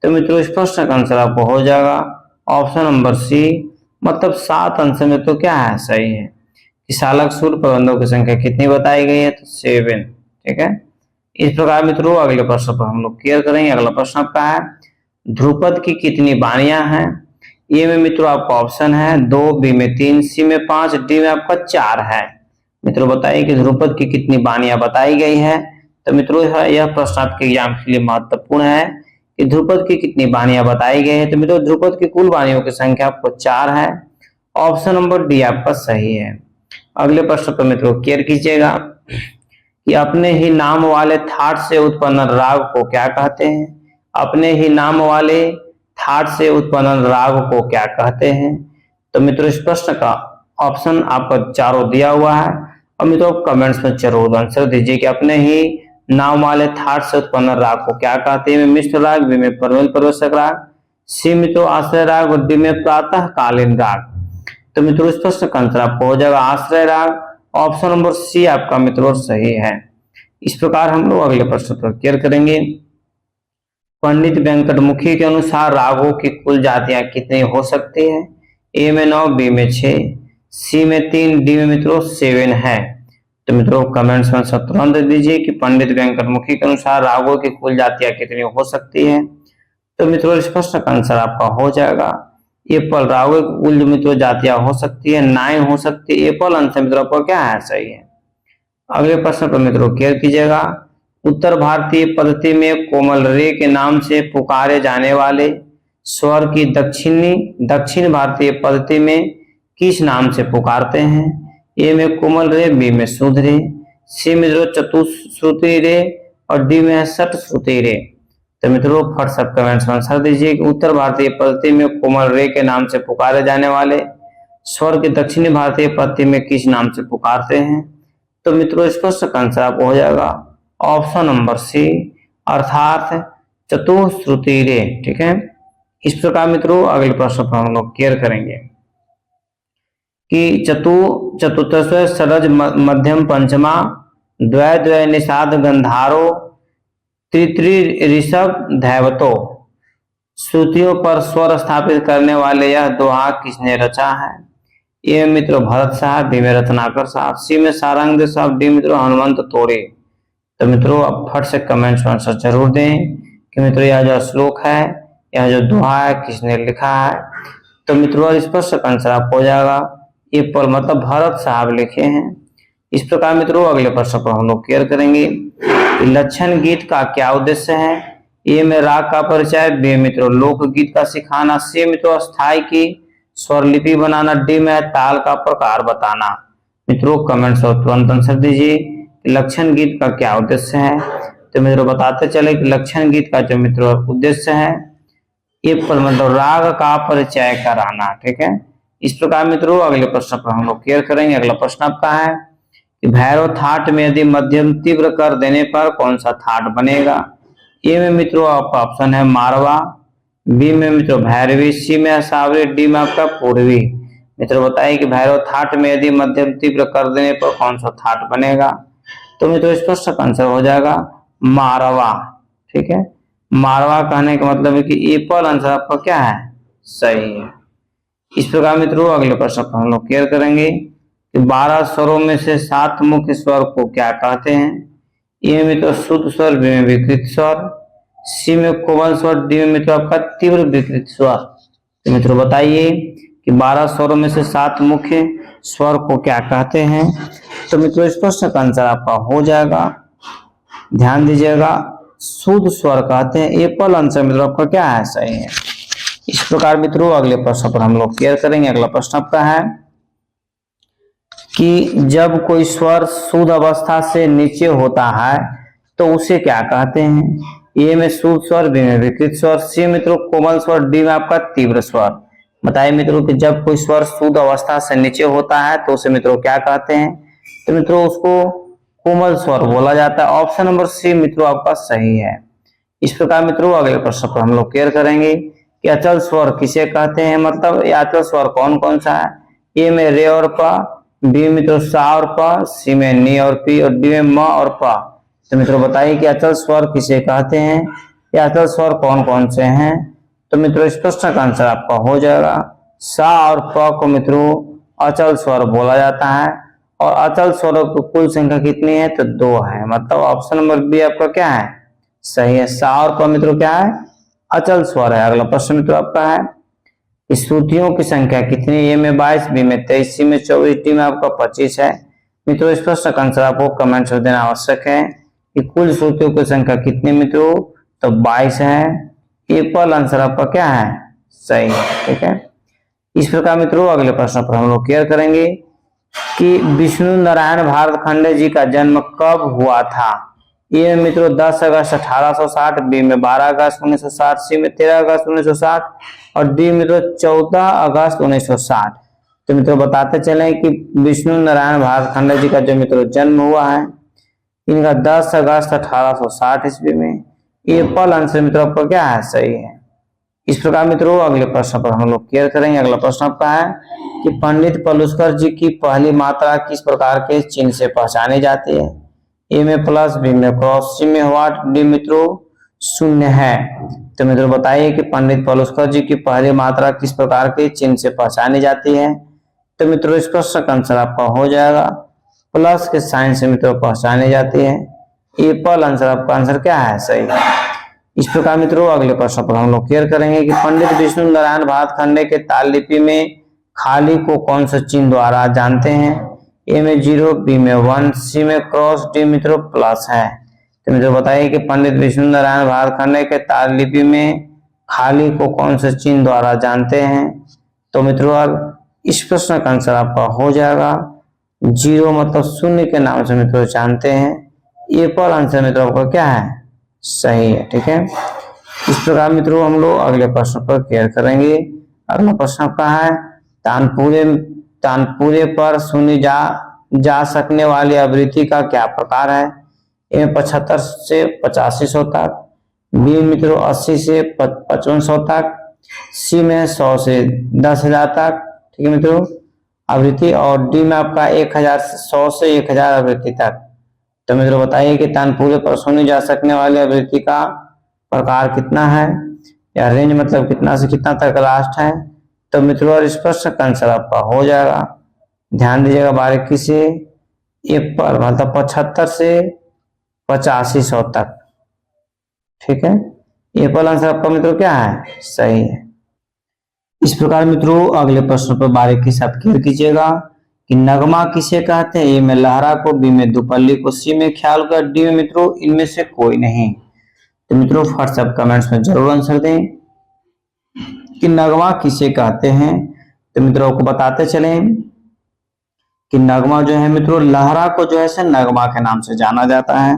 [SPEAKER 1] तो मित्रों इस प्रश्न का आंसर आपको हो जाएगा ऑप्शन नंबर सी, मतलब 7 आंसर में तो क्या है? सही है कि सालक सुर प्रबंधों की संख्या कितनी बताई गई है? तो 7। ठीक है, इस प्रकार मित्रों अगले प्रश्न पर हम लोग क्लियर करेंगे। अगला प्रश्न आपका है ध्रुपद की कितनी बाणियां हैं? ए में मित्रों आपका ऑप्शन है 2, बी में 3, सी में 5, डी में आपका 4 है। मित्रों बताइए कि ध्रुपद की कितनी बाणियां बताई गई है? तो मित्रों यह प्रश्न आपके एग्जाम के लिए महत्वपूर्ण है कि ध्रुपद की कितनी बाणियां बताई गई है। तो मित्रों ध्रुपद की कुल बाणियों की संख्या आपको 4 है। ऑप्शन नंबर डी आपका सही है। अगले प्रश्न पर मित्रों क्लियर कीजिएगा कि अपने ही नाम वाले थाट से उत्पन्न राग को क्या कहते हैं? अपने ही नाम वाले थाट से उत्पन्न राग को क्या कहते हैं? तो मित्रों इस प्रश्न का ऑप्शन आपको चारों दिया हुआ है और मित्रों कमेंट्स में जरूर आंसर दीजिए कि अपने ही नाम वाले थाट से उत्पन्न राग को क्या कहते हैं? मिश्र राग, बी में परमेल प्रवेशक राग, सी मित्रों आश्रय राग और डी में प्रातः कालीन राग। तो मित्रों इस प्रश्न का आंसर आपको हो जाएगा आश्रय राग। ऑप्शन नंबर सी आपका मित्रों सही है। इस प्रकार हम लोग अगले प्रश्न पर क्लियर करेंगे। पंडित वेंकटमुखी के अनुसार रागों की कुल जातियां कितनी हो सकती है? ए में 9, बी में 6, सी में 3, डी में मित्रों 7 है। तो मित्रों कमेंट्स में आंसर तुरंत दे दीजिए कि पंडित वेंकटमुखी के अनुसार रागों की कुल जातियां कितनी हो सकती है। तो मित्रों इस प्रश्न का आंसर आपका हो जाएगा एप्पल। रागों की कुल जो मित्रों जातियां हो सकती है 9 हो सकती है। एप्पल आंसर मित्रों आपका क्या है, सही है। अगले प्रश्न पर मित्रों केयर कीजिएगा। उत्तर भारतीय पद्धति में कोमल रे के नाम से पुकारे जाने वाले स्वर की दक्षिण भारतीय पद्धति में किस नाम से पुकारते हैं। ए में कोमल रे, बी में शुद्ध रे, सी मित्रों चतुश्रुति रे और डी में षट श्रुति रे। तो मित्रों फट सब कमेंट्स में आंसर दीजिए कि उत्तर भारतीय पद्धति में कोमल रे के नाम से पुकारे जाने वाले स्वर की दक्षिणी भारतीय पद्धति में किस नाम से पुकारते हैं। तो मित्रों इस प्रश्न का आंसर आपको हो जाएगा ऑप्शन नंबर सी, अर्थात चतुश्रुति रे। ठीक है, इस प्रकार मित्रों अगले प्रश्न पर हम लोग केयर करेंगे कि चतुर्थ सरज मध्यम पंचमा द्वय द्वय निषाद गंधारो त्रित्री ऋषभ धैवतो। श्रुतियों पर स्वर स्थापित करने वाले यह दोहा किसने रचा है। ए मित्रों भरत साहब, बी में रत्नाकर साहब, सी में सारंग साहब, डी मित्रों हनुमंत तोरे। तो मित्रों अब फट से कमेंट्स में आंसर जरूर दें कि मित्रों यह जो श्लोक है, यह जो दोहा है, किसने लिखा है। तो मित्रों इस प्रश्न का आंसर आपको हो जाएगा एप्पल, मतलब भरत साहब लिखे हैं। इस प्रकार मित्रों अगले प्रश्न पर हम लोग केयर करेंगे कि लक्षण गीत का क्या उद्देश्य है। ए में राग का परिचय, बी मित्रों लोकगीत का सिखाना, सी मित्रों स्थाई की स्वरलिपि बनाना, डी में ताल का प्रकार बताना। मित्रों कमेंट्स और तुरंत आंसर दीजिए कि लक्षण गीत का क्या उद्देश्य है। तो मित्रों बताते चले कि लक्षण गीत का जो मित्रों उद्देश्य है ये मतलब राग का परिचय कराना। ठीक है, इस प्रकार मित्रों अगले प्रश्न पर हम लोग केयर करेंगे। अगला प्रश्न आपका है कि भैरव थाट में यदि मध्यम तीव्र कर देने पर कौन सा थाट बनेगा। ए में मित्रों आपका ऑप्शन है मारवा, बी में मित्रों भैरवी, सी में सावरी, डी में आपका पूर्वी। मित्रों बताइए कि भैरव थाट में यदि मध्यम तीव्र कर देने पर कौन सा थाट बनेगा। तो मित्रों इस प्रश्न का आंसर हो जाएगा मारवा। ठीक है, मारवा कहने का मतलब है कि एप्पल आंसर आपका क्या है, सही है। इस प्रकार मित्रों अगले प्रश्न पर हम लोग केयर करेंगे कि 12 स्वरों में से 7 मुख्य स्वर को क्या कहते हैं। ए में तो शुद्ध स्वर, बी में विकृत स्वर, सी में कोमल स्वर, डी में मित्रों आपका तीव्र विकृत स्वर। तो मित्रों बताइए कि 12 स्वरों में से 7 मुख्य स्वर को क्या कहते हैं। तो मित्रों इस प्रश्न का आंसर आपका हो जाएगा, ध्यान दीजिएगा, शुद्ध स्वर कहते हैं। एप्पल आंसर मित्रों आपका क्या है, सही है। इस प्रकार मित्रों अगले प्रश्न पर हम लोग केयर करेंगे। अगला प्रश्न आपका है कि जब कोई स्वर शुद्ध अवस्था से नीचे होता है तो उसे क्या कहते हैं। ए में शुद्ध स्वर, बी में विकृत स्वर, सी मित्रों कोमल स्वर, डी में आपका तीव्र स्वर। बताइए मित्रों कि जब कोई स्वर शुद्ध अवस्था से नीचे होता है तो उसे मित्रों क्या कहते हैं। तो मित्रों उसको कोमल स्वर बोला जाता है। ऑप्शन नंबर सी मित्रों आपका सही है। इस प्रकार मित्रों अगले प्रश्न पर हम लोग केयर करेंगे कि अचल स्वर किसे कहते हैं, मतलब अचल स्वर कौन कौन सा है। ए में रे और प, बी मित्रों सा और प, सी में नी और पी और डी में म और प। तो मित्रों बताइए कि अचल स्वर किसे कहते हैं, या अचल स्वर कौन कौन से हैं। तो मित्रों इस प्रश्न का आंसर आपका हो जाएगा सा और प को मित्रों अचल स्वर बोला जाता है। और अचल स्वरों की कुल संख्या कितनी है, तो 2 है। मतलब ऑप्शन नंबर बी आपका क्या है, सही है। सा और प मित्रों क्या है, अचल स्वर है। अगला प्रश्न मित्रों आपका है श्रुतियों की संख्या कितनी। ए में 22, बी में 23, सी में 24, डी में आपका 25 है। मित्रों इस प्रश्न का आंसर आपको कमेंट में देना आवश्यक है कि कुल श्रुतियों की संख्या कितनी मित्रों, तो 22 है। एप्पल आंसर आपका क्या है, सही है। ठीक है, इस प्रकार मित्रों अगले प्रश्न पर हम लोग केयर करेंगे कि विष्णु नारायण भारतखंडे जी का जन्म कब हुआ था। ए में मित्रों 10 अगस्त 1860, बी में 12 अगस्त 1960, सी में 13 अगस्त 1960 और डी मित्रों 14 अगस्त 1960। तो मित्रों बताते चले कि विष्णु नारायण भारतखंडे जी का जो मित्रों जन्म हुआ है इनका 10 अगस्त 1860 ईस्वी में। एप्पल आंसर मित्रों आपका क्या है, सही है। इस प्रकार मित्रों अगले प्रश्न पर हम लोग केयर करेंगे। अगला प्रश्न आपका है कि पंडित पलुस्कर जी की पहली मात्रा किस प्रकार के चिन्ह से पहचानी जाती है। ए में प्लस, बी में क्रॉस, सी में व्हाट, डी मित्रों 0 है। तो मित्रों बताइए कि पंडित पलुस्कर जी की पहली मात्रा किस प्रकार के चिन्ह से पहचानी जाती है। तो मित्रों इस प्रश्न का आंसर आपका हो जाएगा प्लस के साइन से मित्रों पहचानी जाती है। एप्पल आंसर आपका आंसर क्या है? सही। इस प्रकार मित्रों अगले प्रश्न पर हम लोग क्लियर करेंगे कि पंडित विष्णु नारायण भातखंडे के ताल लिपि में खाली को कौन सा चिन्ह द्वारा जानते हैं? ए में 0, बी में 1, सी में क्रॉस, डी मित्रों प्लस है। तो मित्रों बताइए कि पंडित विष्णु नारायण भातखंडे के ताल लिपि में खाली को कौन से चिन्ह द्वारा जानते हैं? तो मित्रों अब इस प्रश्न का आंसर आपका हो जाएगा 0 मतलब शून्य के नाम से मित्रों जानते हैं। एप्पल आंसर मित्रों आपका क्या है? सही है। ठीक है, इस प्रकार मित्रों हम लोग अगले प्रश्न पर क्लियर करेंगे। अगला प्रश्न आपका है तानपुरे पर सुनी जा सकने वाली आवृत्ति का क्या प्रकार है? ए 75 से 8500 तक, बी मित्रों 80 से 5500 तक, सी में 100 से 10,000 तक, ठीक है मित्रों आवृत्ति, और डी में आपका 100 से 1000 आवृत्ति तक। तो मित्रों बताइए कि तानपुरे पर सुनी जा सकने वाली आवृत्ति का प्रकार कितना है, या रेंज मतलब कितना से कितना तक लास्ट है? तो मित्रों इस प्रश्न का आंसर आपका हो जाएगा, ध्यान दीजिएगा बारीकी से, एप्पल मतलब 75 से 8500 तक। ठीक है, एप्पल आंसर आपका मित्रों क्या है? सही है। इस प्रकार मित्रों अगले प्रश्न पर बारीकी से आप क्लियर कीजिएगा कि नगमा किसे कहते हैं? ए में लहरा को, बी में दुपल्ली को, सी में ख्याल को, डी में मित्रों इनमें से कोई नहीं। तो मित्रों फर्स्ट आप कमेंट्स में जरूर आंसर दें कि नगमा किसे कहते हैं। तो मित्रों को बताते चले कि नगमा जो है मित्रों लहरा को जो है से नगमा के नाम से जाना जाता है।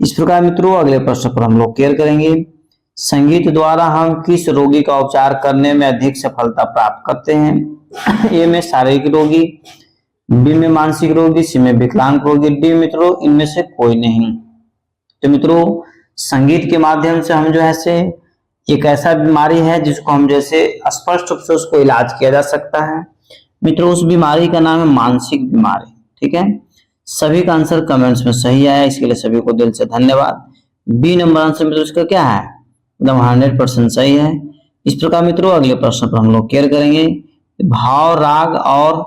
[SPEAKER 1] इस प्रकार मित्रों अगले प्रश्न पर हम लोग क्लियर करेंगे, संगीत द्वारा हम किस रोगी का उपचार करने में अधिक सफलता प्राप्त करते हैं? ए में शारीरिक रोगी, बी में मानसिक रोगी, सी में विकलांग रोगी, डी मित्रों इनमें से कोई नहीं। तो मित्रों संगीत के माध्यम से हम जो है से एक ऐसा बीमारी है जिसको हम जैसे स्पष्ट रूप से उसको इलाज किया जा सकता है। मित्रों उस बीमारी का नाम है मानसिक बीमारी। ठीक है, सभी का आंसर कमेंट्स में सही आया, इसके लिए सभी को दिल से धन्यवाद। बी नंबर आंसर मित्रों इसका क्या है? एकदम 100% सही है। इस प्रकार मित्रों अगले प्रश्न पर हम लोग क्लियर करेंगे, भाव, राग और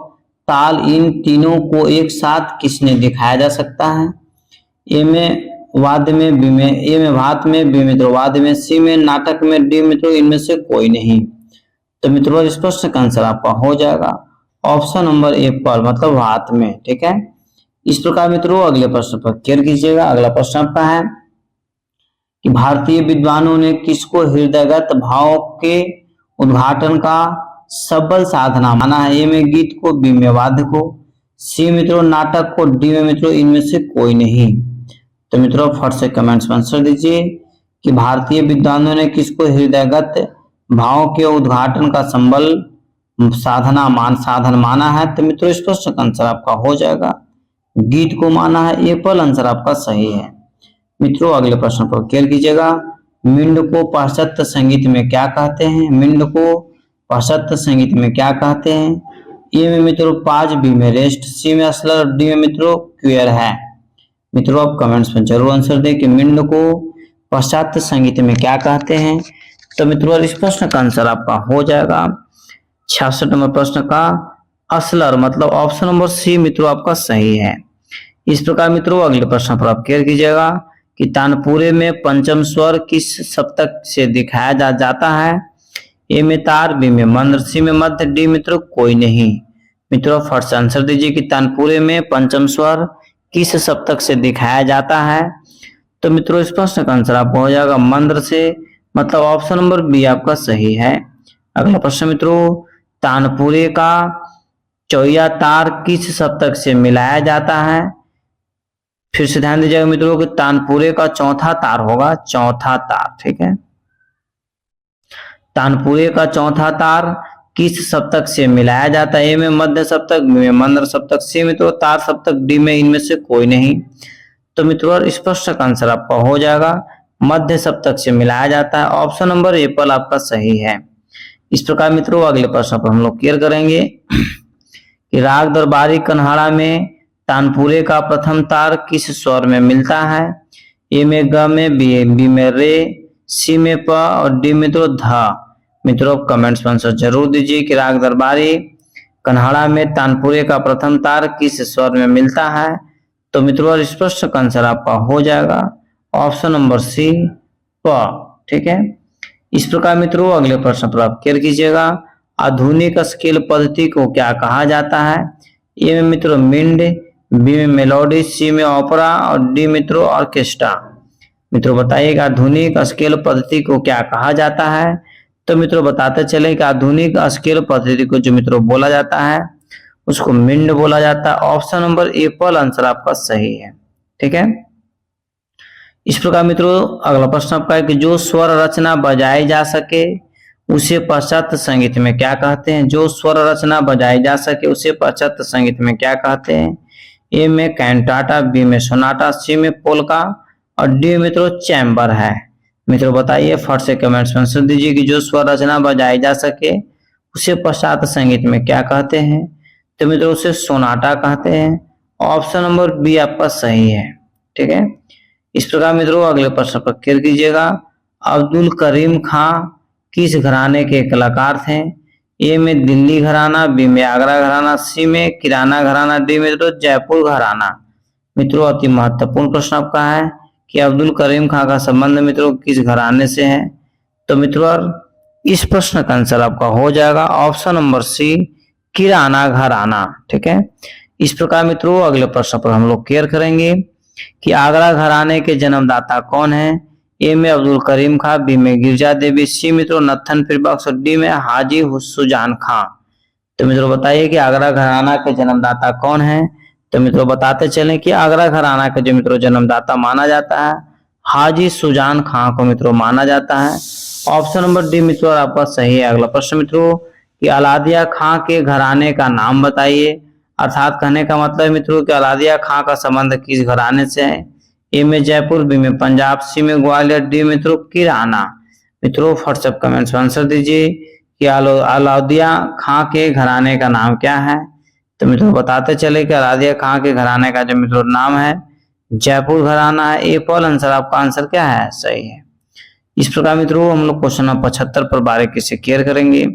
[SPEAKER 1] ताल इन तीनों को एक साथ किसने दिखाया जा सकता है? ए में वाद्य में, बी में, ए में भात में, बी मित्रों वाद्य में, सी में नाटक में, डी मित्रों इनमें से कोई नहीं। तो मित्रों इस प्रश्न का आंसर आपका हो जाएगा ऑप्शन नंबर एप्पल मतलब भात में। ठीक है, इस प्रकार मित्रों अगले प्रश्न पर क्लियर कीजिएगा। अगला प्रश्न आपका है कि भारतीय विद्वानों ने किसको हृदयगत भाव के उद्घाटन का सबल साधना माना है? ए में गीत को, बी में वाद्य को, सी मित्रों नाटक को, डी में मित्रों इनमें से कोई नहीं। तो मित्रों फट से कमेंट्स में आंसर दीजिए कि भारतीय विद्वानों ने किसको हृदयगत भाव के उद्घाटन का संबल साधन माना है? तो मित्रों इस प्रश्न का आंसर आपका हो जाएगा गीत को माना है। एप्पल आंसर आपका सही है। मित्रों अगले प्रश्न पर क्लियर कीजिएगा, मिंड को पाश्चात्य संगीत में क्या कहते हैं? मिंड को पाश्चात्य संगीत में क्या कहते हैं? ए में मित्रों पाज, बी में रेस्ट, सी में अस्लर, डी में मित्रों क्वेयर है। मित्रों आप कमेंट्स में जरूर आंसर दें कि मिंड को पाश्चात्य संगीत में क्या कहते हैं। तो मित्रों इस प्रश्न का आंसर आपका हो जाएगा 66 नंबर प्रश्न का अस्लर मतलब ऑप्शन नंबर सी मित्रों आपका सही है। इस प्रकार मित्रों अगले प्रश्न पर आप क्लियर कीजिएगा कि तानपुरे में पंचम स्वर किस सप्तक से दिखाया जाता है? ए में तार, बी में मंद्र, सी में मध्य, डी मित्रों कोई नहीं। मित्रों फर्स्ट आंसर दीजिए कि तानपुरे में पंचम स्वर किस सप्तक से दिखाया जाता है? तो मित्रों इस प्रश्न का आंसर आपको हो जाएगा मंद्र से मतलब ऑप्शन नंबर बी आपका सही है। अगला प्रश्न मित्रों, तानपुरे का चौया तार किस सप्तक से मिलाया जाता है? फिर से ध्यान दीजिएगा मित्रों कि तानपुरे का चौथा तार होगा, चौथा तार। ठीक है, तानपुरे का चौथा तार किस सप्तक से मिलाया जाता है? ए में मध्य सप्तक, बी में मंद्र सप्तक, सी मित्रों तार सप्तक, डी में इनमें से कोई नहीं। तो मित्रों इस प्रश्न का आंसर आपका हो जाएगा मध्य सप्तक से मिलाया जाता है। ऑप्शन नंबर एप्पल आपका सही है। इस प्रकार मित्रों अगले प्रश्न पर हम लोग क्लियर करेंगे कि राग दरबारी कन्हाड़ा में तानपुरे का प्रथम तार किस स्वर में मिलता है? ए में ग में, बी में रे, सी में प और डी मित्रों ध। मित्रों कमेंट्स में आंसर जरूर दीजिए कि राग दरबारी कन्हाड़ा में तानपुरे का प्रथम तार किस स्वर में मिलता है? तो मित्रों इस प्रश्न का आंसर आपका हो जाएगा ऑप्शन नंबर सी प। ठीक है, इस प्रकार मित्रों अगले प्रश्न पर आप केयर कीजिएगा। आधुनिक स्केल पद्धति को क्या कहा जाता है? ए में मित्रों मिंड, बी में मेलोडी, सी में ओपेरा और डी मित्रों ऑर्केस्ट्रा। मित्रों बताइएगा आधुनिक स्केल पद्धति को क्या कहा जाता है? तो मित्रों बताते चले कि आधुनिक स्केल पद्धति को जो मित्रों बोला जाता है उसको मिंड बोला जाता है। ऑप्शन नंबर ए पर आंसर आपका सही है। ठीक है, इस प्रकार मित्रों अगला प्रश्न आपका है कि जो स्वर रचना बजाई जा सके उसे पाश्चात्य संगीत में क्या कहते हैं? जो स्वर रचना बजाई जा सके उसे पाश्चात्य संगीत में क्या कहते हैं? ए में कैंटाटा, बी में सोनाटा, सी में पोल्का और डी मित्रों चैम्बर है। मित्रों बताइए फट से कमेंट्स में आंसर दीजिए कि जो स्वर रचना बजाई जा सके उसे पाश्चात्य संगीत में क्या कहते हैं? तो मित्रों उसे सोनाटा कहते हैं। ऑप्शन नंबर बी आपका सही है। ठीक है, इस प्रकार मित्रों अगले प्रश्न पर केयर कीजिएगा। अब्दुल करीम खां किस घराने के कलाकार थे? ए में दिल्ली घराना, बी में आगरा घराना, सी में किराना घराना, डी मित्रों जयपुर घराना। मित्रों अति महत्वपूर्ण प्रश्न आपका है कि अब्दुल करीम खां का संबंध मित्रों किस घराने से है? तो मित्रों इस प्रश्न का आंसर आपका हो जाएगा ऑप्शन नंबर सी किराना घराना। ठीक है, इस प्रकार मित्रों अगले प्रश्न पर हम लोग केयर करेंगे कि आगरा घराने के जन्मदाता कौन है? ए में अब्दुल करीम खां, बी में गिरजा देवी, सी मित्रों नत्थन फिरबख्श और डी में हाजी सुजान खां। तो मित्रों बताइए कि आगरा घराना के जन्मदाता कौन है? तो मित्रों बताते चलें कि आगरा घराना के जो मित्रों जन्मदाता माना जाता है हाजी सुजान खां को मित्रों माना जाता है। ऑप्शन नंबर डी मित्रों आपका सही है। अगला प्रश्न मित्रों कि अलादिया खां के घराने का नाम बताइए। अर्थात कहने का मतलब मित्रों कि अलादिया खां का संबंध किस घराने से है? ए में जयपुर, बी में पंजाब, सी में ग्वालियर, डी मित्रों किराना। मित्रों व्हाट्सएप कमेंट्स में आंसर दीजिए कि अलाउद्दीन खां के घराने का नाम क्या है? तो मित्रों बताते चले कि अलाउद्दीन खां के घराने का जो मित्रों नाम है जयपुर घराना है। ए पर आंसर आपका आंसर क्या है? सही है। इस प्रकार मित्रों हम लोग क्वेश्चन नंबर 75 पर बारीकी से केयर करेंगे।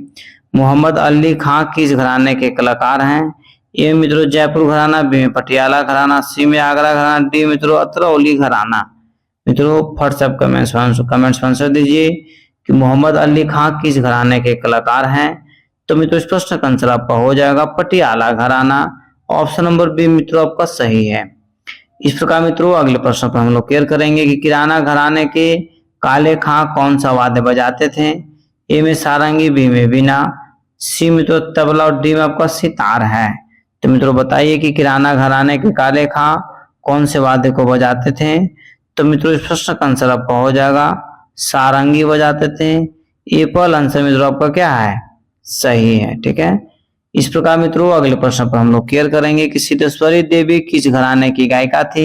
[SPEAKER 1] मोहम्मद अली खां किस घराने के कलाकार हैं? ए मित्रों जयपुर घराना, बी में पटियाला घराना, सी में आगरा घराना, डी मित्रों अतरौली घराना। मित्रों व्हाट्सएप कमेंट्स में आंसर दीजिए कि मोहम्मद अली खां किस घराने के कलाकार हैं? तो मित्रों इस प्रश्न का आंसर आपका हो जाएगा पटियाला घराना। ऑप्शन नंबर बी मित्रों आपका सही है। इस प्रकार मित्रों अगले प्रश्न पर हम लोग केयर करेंगे कि किराना घराने के काले खां कौन सा वाद्य बजाते थे? ए में सारंगी, बी में बीना, सी मित्रों तबला और डी में आपका सितार है। तो मित्रों बताइए कि किराना घराने के काले खां कौन से वाद्य को बजाते थे? तो मित्रों इस प्रश्न का आंसर आपका हो जाएगा सारंगी बजाते थे। ए पर आंसर मित्रों आपका क्या है? सही है। ठीक है, इस प्रकार मित्रों अगले प्रश्न पर हम लोग केयर करेंगे कि सिद्धेश्वरी देवी किस घराने की गायिका थी?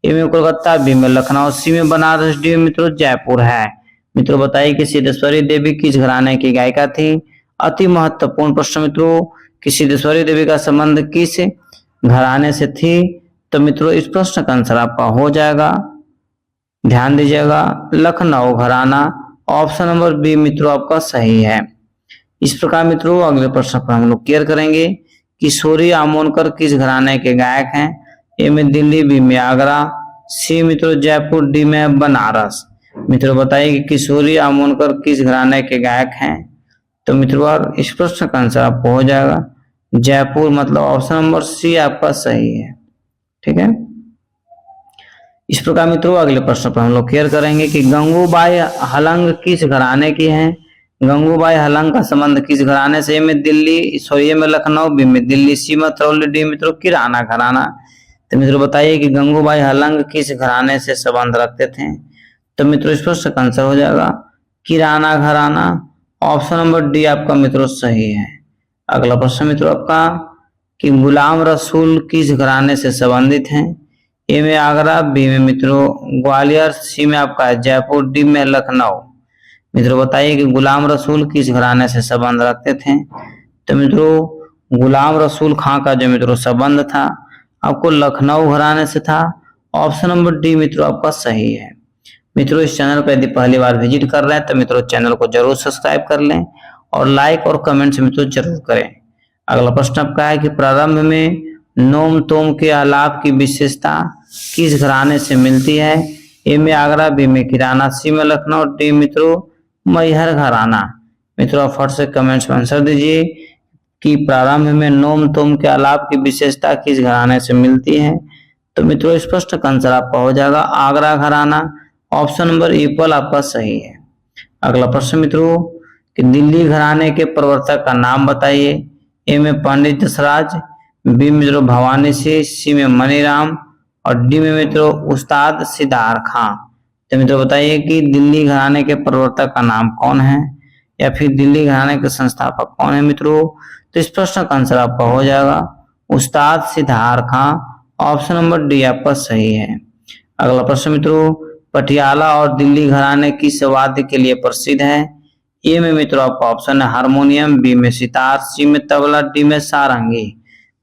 [SPEAKER 1] ए में कोलकाता, बी में लखनऊ, सी में बनारस, डी में मित्रों जयपुर है। मित्रों बताइए कि सिद्धेश्वरी देवी किस घराने की गायिका थी? अति महत्वपूर्ण प्रश्न मित्रों कि सिद्धेश्वरी देवी का संबंध किस घराने से थी? तो मित्रों इस प्रश्न का आंसर आपका हो जाएगा, ध्यान दीजिएगा, लखनऊ घराना। ऑप्शन नंबर बी मित्रों आपका सही है। इस प्रकार मित्रों अगले प्रश्न पर हम लोग केयर करेंगे कि किशोरी आमोनकर किस घराने के गायक हैं? ए में दिल्ली, बी में आगरा, सी मित्रों जयपुर, डी में बनारस। मित्रों बताइए कि किशोरी आमोनकर किस घराने के गायक हैं? तो मित्रों इस प्रश्न का आंसर आपको हो जाएगा जयपुर, मतलब ऑप्शन नंबर सी आपका सही है। ठीक है, इस प्रकार मित्रों अगले प्रश्न पर हम लोग केयर करेंगे कि गंगूबाई हलंग किस घराने की हैं? गंगूबाई हलंग का संबंध किस घराने से? में दिल्ली, सॉरी में लखनऊ, बी में दिल्ली, सी में अतरौली, डी मित्रों किराना घराना। तो मित्रों बताइए कि गंगूबाई हलंग किस घराने से संबंध रखते थे? तो मित्रों इस प्रश्न का आंसर हो जाएगा किराना घराना। ऑप्शन नंबर डी आपका मित्रों सही है। अगला प्रश्न मित्रों आपका कि गुलाम रसूल किस घराने से संबंधित हैं? ए में आगरा, बी में मित्रों ग्वालियर, सी में आपका जयपुर, डी में लखनऊ। मित्रों बताइए कि गुलाम रसूल किस घराने से संबंध रखते थे? तो मित्रों गुलाम रसूल खां का जो मित्रों संबंध था आपको लखनऊ घराने से था। ऑप्शन नंबर डी मित्रों आपका सही है। मित्रों इस चैनल पर यदि पहली बार विजिट कर रहे हैं तो मित्रों चैनल को जरूर सब्सक्राइब कर लें और लाइक और कमेंट्स मित्रों जरूर करें। अगला प्रश्न आपका है कि प्रारंभ में नोम तोम के आलाप की विशेषता किस घराने से मिलती है? ए में आगरा, बी में किराना, सी में लखनऊ, डी मित्रों मैहर घराना। मित्रों आप फट से कमेंट्स में आंसर दीजिए कि प्रारंभ में नोम तोम के आलाप की विशेषता किस घराने से मिलती है। तो मित्रों इस प्रश्न का आंसर आपका हो जाएगा आगरा घराना। ऑप्शन नंबर एप्पल आपका सही है। अगला प्रश्न मित्रों कि दिल्ली घराने के प्रवर्तक का नाम बताइए। ए में पंडित जसराज, बी मित्रों भवानी सिंह, सी में मनीराम और डी में मित्रों उस्ताद सिद्धार्थ खां। तो मित्रों बताइए कि दिल्ली घराने के प्रवर्तक का नाम कौन है या फिर दिल्ली घराने के संस्थापक कौन है मित्रों। तो इस प्रश्न का आंसर आपका हो जाएगा उस्ताद सिद्धार्थ खां। ऑप्शन नंबर डी आपका सही है। अगला प्रश्न मित्रों पटियाला और दिल्ली घराने किस वाद्य के लिए प्रसिद्ध है। ए में मित्रों आपका ऑप्शन है हारमोनियम, बी में सितार, सी में तबला, डी में सारंगी।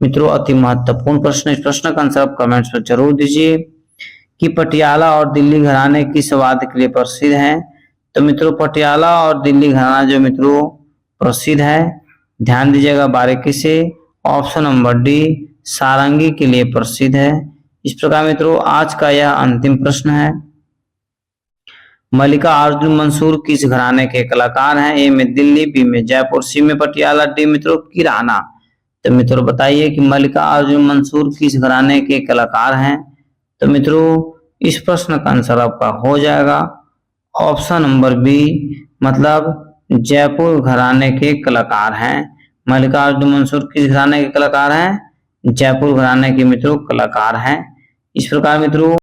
[SPEAKER 1] मित्रों अति महत्वपूर्ण प्रश्न, इस प्रश्न का आंसर आप कमेंट्स में जरूर दीजिए कि पटियाला और दिल्ली घराने किस वाद्य के लिए प्रसिद्ध है। तो मित्रों पटियाला और दिल्ली घराना जो मित्रों प्रसिद्ध है, ध्यान दीजिएगा बारीकी से, ऑप्शन नंबर डी सारंगी के लिए प्रसिद्ध है। इस प्रकार मित्रों आज का यह अंतिम प्रश्न है। मल्लिकार्जुन मंसूर किस घराने के कलाकार हैं। ए में दिल्ली, बी में जयपुर, सी में पटियाला, डी मित्रों किराना। तो मित्रों बताइए कि मल्लिकार्जुन मंसूर किस घराने के कलाकार हैं। तो मित्रों इस प्रश्न का आंसर आपका हो जाएगा ऑप्शन नंबर बी, मतलब जयपुर घराने के कलाकार हैं। मल्लिकार्जुन मंसूर किस घराने के कलाकार हैं? जयपुर घराने के मित्रों कलाकार हैं। इस प्रकार मित्रों